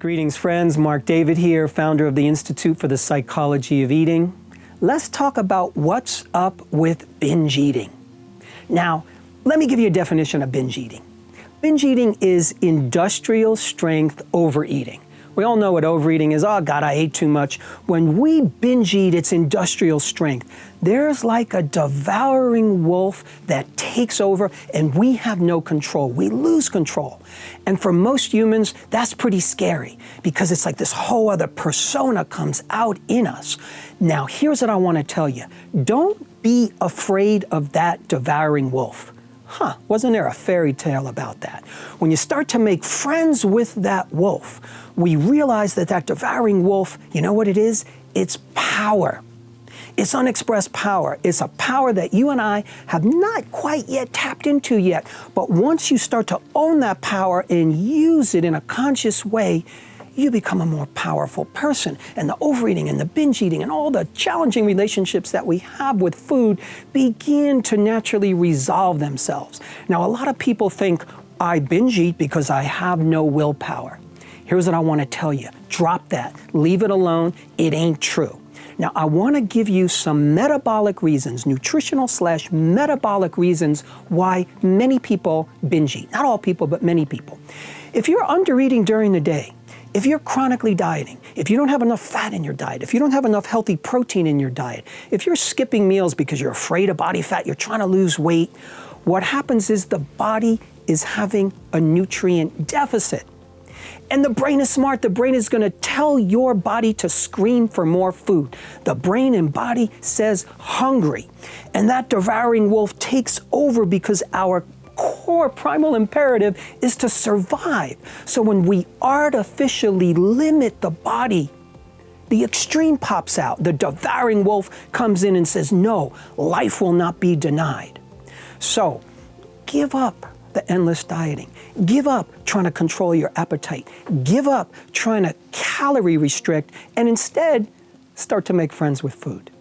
Greetings, friends. Marc David here, founder of the Institute for the Psychology of Eating. Let's talk about what's up with binge eating. Now, let me give you a definition of binge eating. Binge eating is industrial strength overeating. We all know what overeating is. Oh, God, I ate too much. When we binge eat, it's industrial strength. There's like a devouring wolf that takes over and we have no control. We lose control. And for most humans, that's pretty scary because it's like this whole other persona comes out in us. Now, here's what I want to tell you. Don't be afraid of that devouring wolf. Wasn't there a fairy tale about that? When you start to make friends with that wolf, we realize that that devouring wolf, you know what it is? It's power. It's unexpressed power. It's a power that you and I have not quite yet tapped into yet. But once you start to own that power and use it in a conscious way, you become a more powerful person. And the overeating and the binge eating and all the challenging relationships that we have with food begin to naturally resolve themselves. Now, a lot of people think, I binge eat because I have no willpower. Here's what I want to tell you. Drop that. Leave it alone. It ain't true. Now, I want to give you some metabolic reasons, nutritional/metabolic reasons why many people binge eat. Not all people, but many people. If you're under eating during the day, if you're chronically dieting, if you don't have enough fat in your diet, if you don't have enough healthy protein in your diet, if you're skipping meals because you're afraid of body fat, you're trying to lose weight, what happens is the body is having a nutrient deficit. And the brain is smart. The brain is going to tell your body to scream for more food. The brain and body says hungry. And that devouring wolf takes over because our core primal imperative is to survive. So when we artificially limit the body, the extreme pops out. The devouring wolf comes in and says, no, life will not be denied. So give up the endless dieting. Give up trying to control your appetite. Give up trying to calorie restrict and instead start to make friends with food.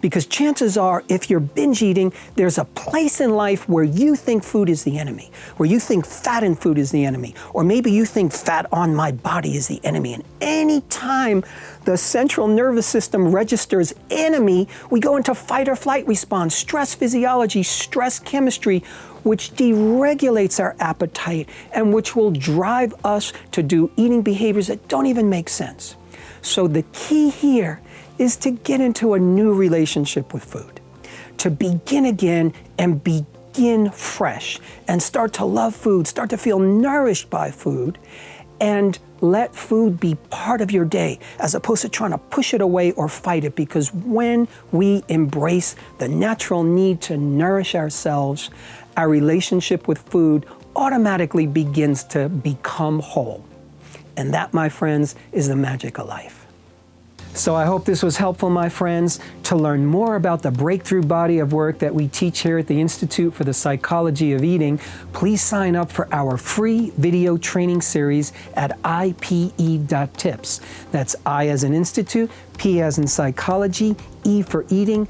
Because chances are, if you're binge eating, there's a place in life where you think food is the enemy, where you think fat in food is the enemy, or maybe you think fat on my body is the enemy. And any time the central nervous system registers enemy, we go into fight or flight response, stress physiology, stress chemistry, which deregulates our appetite and which will drive us to do eating behaviors that don't even make sense. So the key here is to get into a new relationship with food, to begin again and begin fresh and start to love food, start to feel nourished by food, and let food be part of your day as opposed to trying to push it away or fight it. Because when we embrace the natural need to nourish ourselves, our relationship with food automatically begins to become whole. And that, my friends, is the magic of life. So I hope this was helpful, my friends. To learn more about the breakthrough body of work that we teach here at the Institute for the Psychology of Eating, please sign up for our free video training series at IPE.tips. That's I as in institute, P as in psychology, E for eating,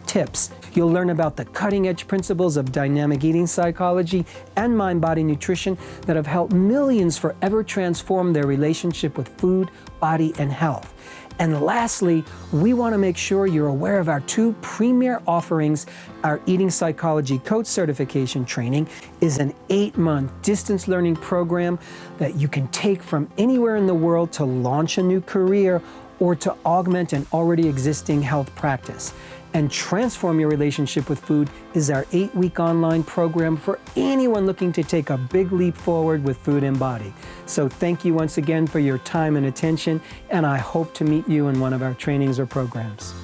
.tips. You'll learn about the cutting-edge principles of dynamic eating psychology and mind-body nutrition that have helped millions forever transform their relationship with food, body, and health. And lastly, we want to make sure you're aware of our two premier offerings. Our Eating Psychology Coach Certification Training is an 8-month distance learning program that you can take from anywhere in the world to launch a new career or to augment an already existing health practice. And Transform Your Relationship with Food is our 8-week online program for anyone looking to take a big leap forward with food and body. So thank you once again for your time and attention, and I hope to meet you in one of our trainings or programs.